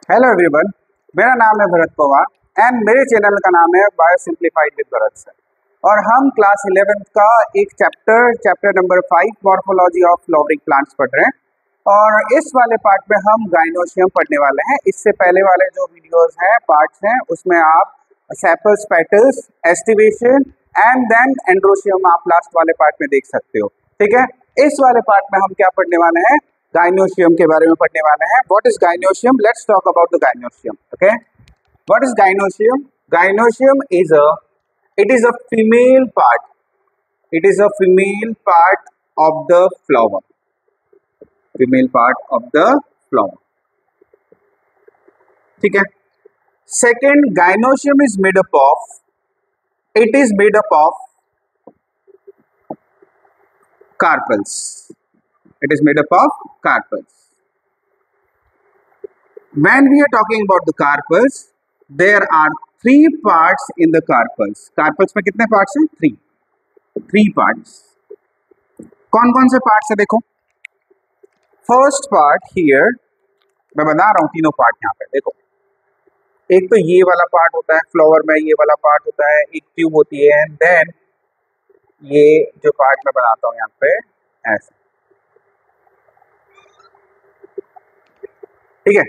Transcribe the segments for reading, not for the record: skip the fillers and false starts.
Hello everyone, मेरा नाम है भरत पवार एंड मेरे चैनल का नाम है bio simplified with Bharat sir. और हम क्लास 11th का एक chapter number 5 morphology of flowering plants पढ़ रहे हैं। और इस वाले पार्ट में हम गाइनोशियम पढ़ने वाले हैं। इससे पहले वाले जो वीडियोस हैं, पार्ट्स हैं, उसमें आप sepals, petals, aestivation and then androecium आप लास्ट वाले पार्ट में देख सकते हो। ठीक है, इस वाले पार्ट में हम क्या पढ़ने वाले हैं? गाइनोशियम के बारे में पढ़ने वाले हैं। What is gynoecium? Let's talk about the gynoecium. Okay, what is gynoecium? Gynoecium is a female part. It is a female part of the flower. Female part of the flower. ठीक है। Second, gynoecium is made up of, it is made up of carpels. It is made up of carpels. When we are talking about the carpels, there are 3 parts in the carpels. Carpels में कितने parts हैं? 3 parts. कौन कौन से parts है? देखो, first part here, मैं बता रहा हूँ तीनों पार्ट यहाँ पे। देखो, एक तो ये वाला पार्ट होता है फ्लावर में, ये वाला पार्ट होता है, एक ट्यूब होती है, एंड देन ये जो पार्ट मैं बनाता हूँ यहाँ पे ऐसे। ठीक है,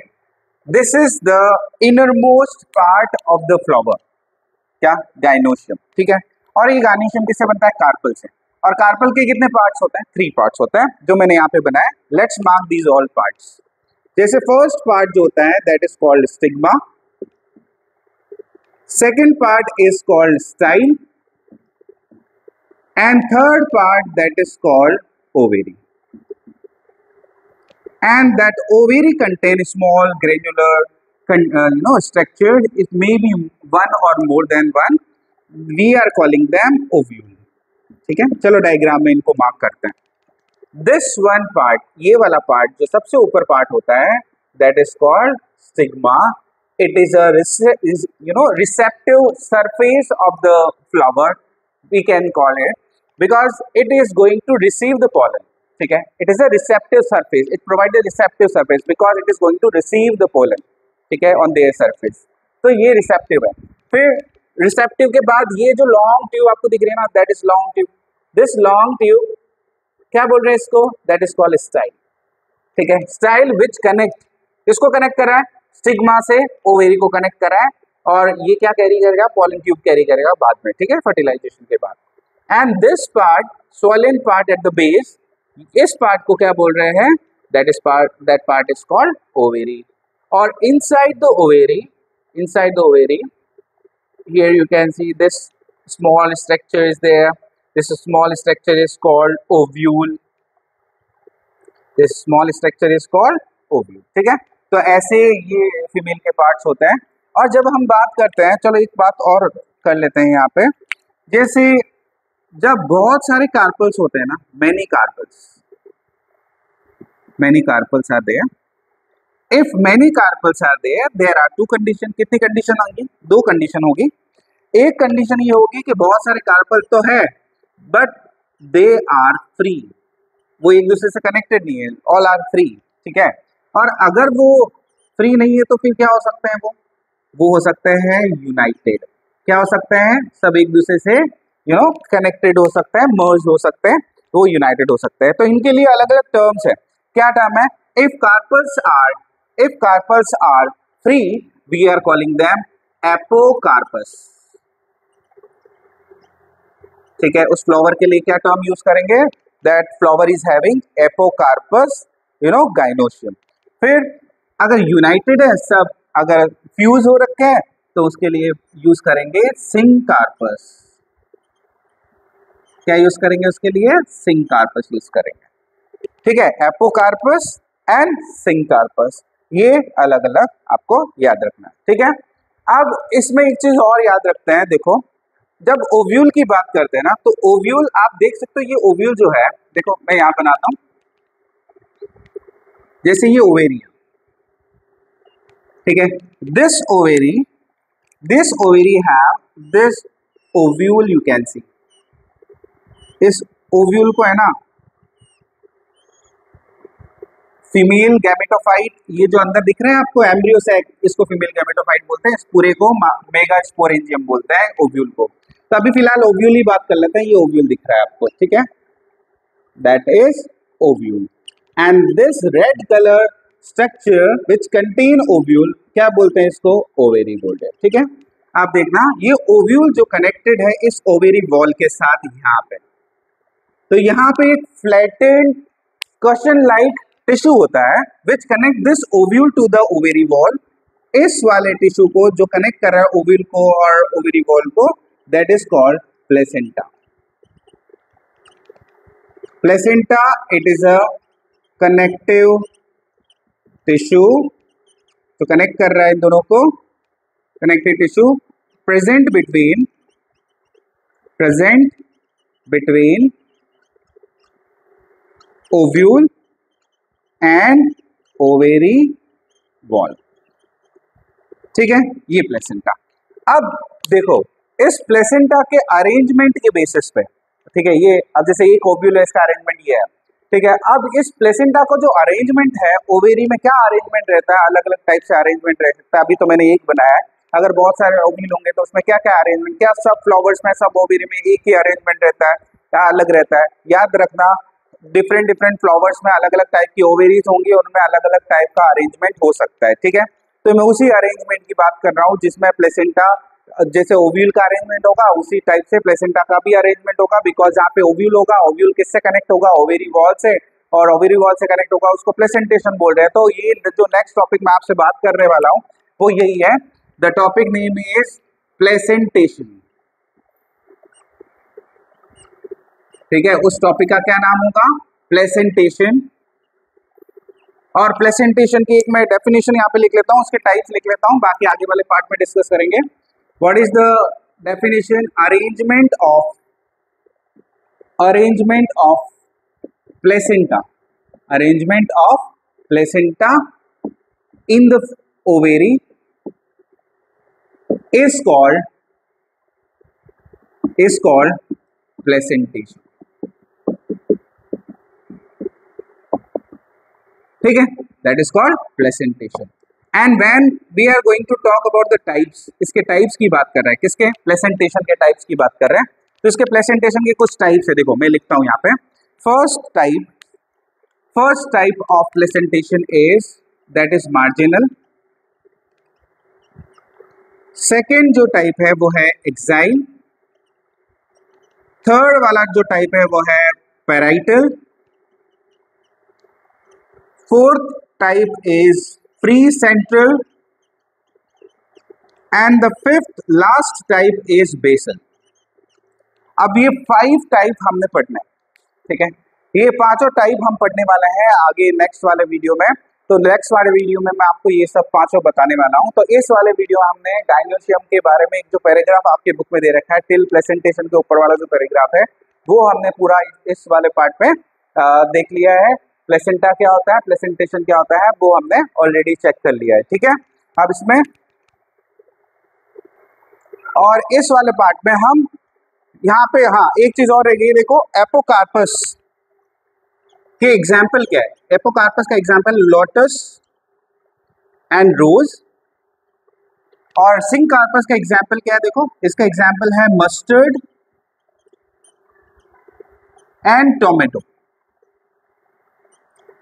this is the innermost part of the flower. क्या? गाइनोशियम। ठीक है, और ये गाइनोशियम किससे बनता है? कार्पल से। और कार्पल के कितने पार्ट्स होते हैं? 3 पार्ट्स होते हैं, जो मैंने यहाँ पे बनाया। Let's mark these all parts. जैसे फर्स्ट पार्ट जो होता है that is called stigma, second part is called style, and third part that is called ovary. And that ovary contain small granular structured. It may be one or more than one. We are calling them ovule. ठीक है, चलो diagram में इनको mark करते हैं। This one part, ये वाला part जो सबसे ऊपर पार्ट होता है, that is called stigma. It is a receptive surface of the flower, we can call it, because it is going to receive the pollen. ठीक है, it is a receptive surface, it provide a receptive surface because it is going to receive the pollen. ठीक है, on their surface. तो ये receptive है। फिर receptive के बाद ये जो लॉन्ग ट्यूब आपको दिख रही है ना, that is long tube. This long tube क्या बोल रहे हैं इसको? That is called style. ठीक है, स्टाइल विच कनेक्ट, इसको कनेक्ट कर रहा है स्टिग्मा से, ओवेरी को कनेक्ट कर रहा है, और ये क्या कैरी करेगा? पॉलन ट्यूब कैरी करेगा बाद में। ठीक है, फर्टिलाइजेशन के बाद। And this part, swollen part at the base, इस पार्ट को क्या बोल रहे हैं? That part is called ovary. और inside the ovary, here you can see this small structure is there. This small structure is called ovule. This small structure is called ovule. ठीक है, तो ऐसे ये फीमेल के पार्ट्स होते हैं। और जब हम बात करते हैं, चलो एक बात और कर लेते हैं यहाँ पे। जैसे जब बहुत सारे कार्पल्स होते हैं ना, many carpels are there. If many carpels are there, there are 2 condition. कितनी कंडीशन होंगी? 2 कंडीशन होगी। एक कंडीशन ये होगी कि बहुत सारे कार्पल तो है बट दे आर फ्री, वो एक दूसरे से कनेक्टेड नहीं है, ऑल आर फ्री। ठीक है, और अगर वो फ्री नहीं है तो फिर क्या हो सकते हैं? वो हो सकते हैं यूनाइटेड। क्या हो सकते हैं? सब एक दूसरे से कनेक्टेड हो सकते हैं, मर्ज हो सकते हैं, वो यूनाइटेड हो सकते हैं। तो इनके लिए अलग अलग टर्म्स है। क्या टर्म है? If carpels are free, we are calling them apocarpous. ठीक है, उस फ्लावर के लिए क्या टर्म यूज करेंगे? That flower is having apocarpous, gynoecium. फिर अगर यूनाइटेड है सब, अगर फ्यूज हो रखे हैं, तो उसके लिए यूज करेंगे सिंकार्पस। क्या यूज करेंगे उसके लिए? सिंकार्पस यूज करेंगे। ठीक है, एपोकार्पस एंड सिंकार्पस, ये अलग अलग आपको याद रखना है। ठीक है, अब इसमें एक चीज और याद रखते हैं। देखो, जब ओव्यूल की बात करते हैं ना, तो ओव्यूल आप देख सकते हो, ये ओव्यूल जो है, देखो मैं यहाँ बनाता हूं, जैसे ये ओवेरी है। ठीक है, this ovary have this ovule, you can see. इस ओव्यूल को है ना फीमेल गैमेटोफाइट, ये जो अंदर दिख रहे हैं आपको एम्ब्रियो सैक, इसको फीमेल गैमेटोफाइट बोलते हैं, इस पूरे को मेगा स्पोरेंजियम बोलते हैं, ओव्यूल को। तो अभी फिलहाल ओव्यूल ही बात कर लेते हैं, ये ओव्यूल दिख रहा है आपको, ठीक है, that is ovule. And this red colour structure which contain ovule, क्या बोलते हैं इसको, ओवेरी बोलते हैं, ठीक है। आप देखना ये ओव्यूल जो कनेक्टेड है इस ओवेरी वॉल के साथ यहाँ पे, तो यहाँ पे एक फ्लैटेंड cushion like टिश्यू होता है which connect this ovule to the ovary wall. इस वाले टिश्यू को जो कनेक्ट कर रहा है ओव्यूल को और ओवेरी वॉल को, that is called placenta. Placenta it is a connective tissue, तो कनेक्ट कर रहा है इन दोनों को, connective tissue present between ovule and ovary wall, ठीक है, ये प्लेसेंटा। अब देखो इस प्लेसेंटा के अरेंजमेंट के बेसिस पे, ठीक है, ये अब जैसे एक ओव्यूल है इसका अरेंजमेंट ये है, ठीक है। अब इस प्लेसेंटा को जो अरेंजमेंट है ओवेरी में, क्या अरेंजमेंट रहता है, अलग अलग टाइप से अरेंजमेंट रह सकता है, अभी तो मैंने एक बनाया है, अगर बहुत सारे ओव्यूल होंगे तो उसमें क्या क्या अरेंजमेंट, क्या सब फ्लावर्स में सब ओवेरी में एक ही अरेंजमेंट रहता है, क्या अलग रहता है, याद रखना डिफरेंट फ्लावर्स में अलग अलग टाइप की ओवेरीज होंगी और उनमें अलग अलग टाइप का अरेंजमेंट हो सकता है, ठीक है। तो मैं उसी अरेंजमेंट की बात कर रहा हूँ जिसमें प्लेसेंटा, जैसे ओव्यूल का अरेंजमेंट होगा उसी टाइप से प्लेसेंटा का भी अरेंजमेंट होगा, बिकॉज यहाँ पे ओव्यूल होगा, ओव्यूल किससे कनेक्ट होगा, ओवेरी वॉल से, और ओवेरी वॉल से कनेक्ट होगा, उसको प्लेसेंटेशन बोल रहे हैं। तो ये जो नेक्स्ट टॉपिक मैं आपसे बात करने वाला हूँ वो यही है, the topic name is placentation, ठीक है, उस टॉपिक का क्या नाम होगा, प्लेसेंटेशन। और प्लेसेंटेशन की एक मैं डेफिनेशन यहाँ पे लिख लेता हूँ, उसके टाइप्स लिख लेता हूँ, बाकी आगे वाले पार्ट में डिस्कस करेंगे। What is the definition, arrangement of placenta in the ovary is called placentation, ठीक है, that is called placentation. And when we are going to talk about the types, इसके टाइप्स की बात कर रहे हैं, किसके, प्लेसेंटेशन के टाइप्स की बात कर रहे हैं। तो इसके प्लेसेंटेशन के कुछ टाइप्स है, देखो मैं लिखता हूं यहाँ पे। First type of placentation is that is marginal. Second जो टाइप है वो है एक्साइल। थर्ड वाला जो टाइप है वो है parietal. Fourth type is free central and the fifth last type is basal. अब ये 5 टाइप हमने पढ़ना है, ठीक है, ये पांचों टाइप हम पढ़ने वाले हैं आगे नेक्स्ट वाले वीडियो में। तो नेक्स्ट वाले वीडियो में मैं आपको ये सब पांचों बताने वाला हूं। तो इस वाले वीडियो में हमने गाइनोसियम के बारे में एक जो पैराग्राफ आपके बुक में दे रखा है, टिल प्लेसेंटेशन के ऊपर वाला जो पैराग्राफ है वो हमने पूरा इस वाले पार्ट में देख लिया है। प्लेसेंटा क्या होता है, प्लेसेंटेशन क्या होता है, वो हमने ऑलरेडी चेक कर लिया है, ठीक है। अब इसमें और इस वाले पार्ट में हम यहाँ पे, हाँ एक चीज और रह गई, देखो एपोकार्पस के एग्जाम्पल क्या है। एपोकार्पस का एग्जाम्पल लोटस एंड रोज, और सिंकार्पस का एग्जाम्पल क्या है, देखो इसका एग्जाम्पल है मस्टर्ड एंड टोमेटो।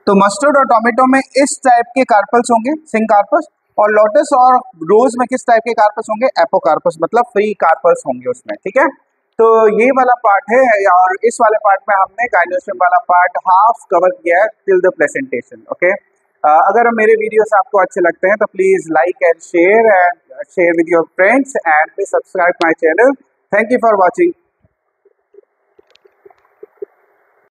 तो मस्टर्ड और टोमेटो में इस टाइप के कार्पल्स होंगे सिंकार्पस, और लोटस और रोज में किस टाइप के कार्पस होंगे, एपोकार्पस, मतलब फ्री कार्पस होंगे उसमें, ठीक है। तो ये वाला पार्ट है, और इस वाले पार्ट में हमने गाइनोसियम वाला पार्ट हाफ कवर किया है टिल द प्लेसेंटेशन, ओके। अगर मेरे वीडियोस आपको अच्छे लगते हैं तो please like and share with your friends and please subscribe my channel. Thank you for watching.